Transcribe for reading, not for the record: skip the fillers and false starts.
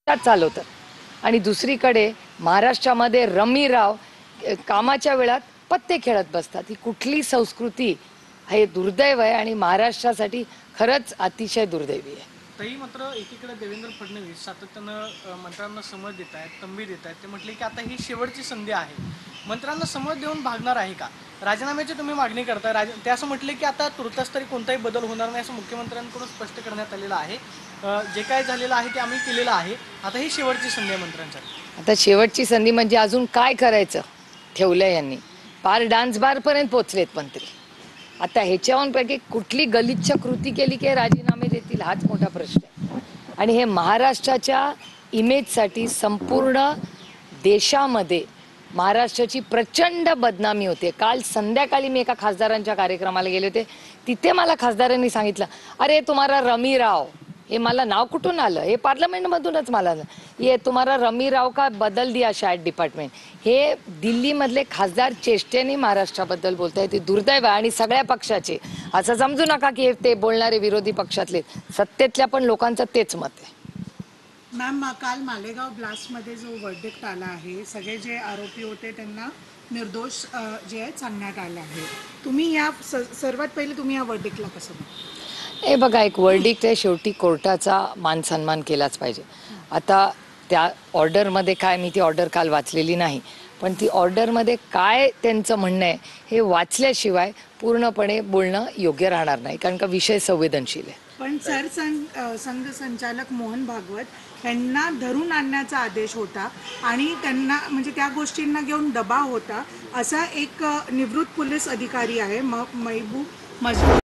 चालवतात आणि दुसरीकडे महाराष्ट्रामध्ये रमी राव कामाच्या वेळात पत्ते खेळत बसतात। ही कुठली संस्कृती? हे दुर्दैव आहे आणि महाराष्ट्रासाठी खरंच अतिशय दुर्दैवी आहे। तरी मात्र एकीकडे देवेंद्र फडणवीस सातत्यानं मंत्र्यांना समज देत आहेत, तंबी देत आहेत। ते म्हटले की आता ही शेवटची संधी आहे, मंत्र्यांना समज देऊन भागणार आहे का? राजीनाम्याची तुम्ही मागणी करताय, ते असं म्हटले की आता तुर्तास तरी कोणताही बदल होणार नाही असं मुख्यमंत्र्यांकडून स्पष्ट करण्यात आलेलं आहे। जे काय झालेलं आहे ते आम्ही केलेलं आहे, आता ही शेवटची संधी आहे मंत्र्यांसाठी। आता शेवटची संधी म्हणजे अजून काय करायचं ठेवलंय यांनी? पार डान्स बार पर्यंत पोचलेत मंत्री। आता ह्याच्याहून पैकी कुठली गलिच्छ कृती केली की राजीनामे देतील हाच मोठा प्रश्न आहे। आणि हे महाराष्ट्राच्या इमेजसाठी संपूर्ण देशामध्ये महाराष्ट्राची प्रचंड बदनामी होते। काल संध्याकाळी मी एका खासदारांच्या कार्यक्रमाला गेले होते, तिथे मला खासदारांनी सांगितलं, अरे तुम्हाला रमी राव, हे मला नाव कुठून आलं? हे पार्लमेंटमधूनच मला ये तुम्हाला रमी राव का बदल दिया शायद डिपार्टमेंट। हे दिल्लीमधले खासदार चेष्टेने महाराष्ट्राबद्दल बोलतायत, ते दुर्दैव आहे आणि सगळ्या पक्षाचे। असं समजू नका की ते बोलणारे विरोधी पक्षातले, सत्तेतल्या पण लोकांचं तेच मत आहे। मॅम, काल मालेगाव ब्लास्टमध्ये जो वर्डिक्ट आला आहे, सगळे जे आरोपी होते त्यांना निर्दोष जे आहे सांगण्यात आलं आहे। तुम्ही या सर्वात पहिले तुम्ही या वर्डिक्टला कसं बघता? हे बघा, एक वर्डिक्ट आहे, शेवटी कोर्टाचा मान सन्मान केलाच पाहिजे। आता त्या ऑर्डरमध्ये काय, मी ती ऑर्डर काल वाचलेली नाही, पण ती ऑर्डरमध्ये काय त्यांचं म्हणणं आहे हे वाचल्याशिवाय पूर्णपणे बोलणं योग्य राहणार नाही, कारण का विषय संवेदनशील आहे। पण संघ संचालक मोहन भागवत यांना धरून आणण्याचा आदेश होता आणि त्यांना म्हणजे त्या गोष्टींना घेऊन दबाव होता, असा एक निवृत्त पोलीस अधिकारी आहे महबूब मजूर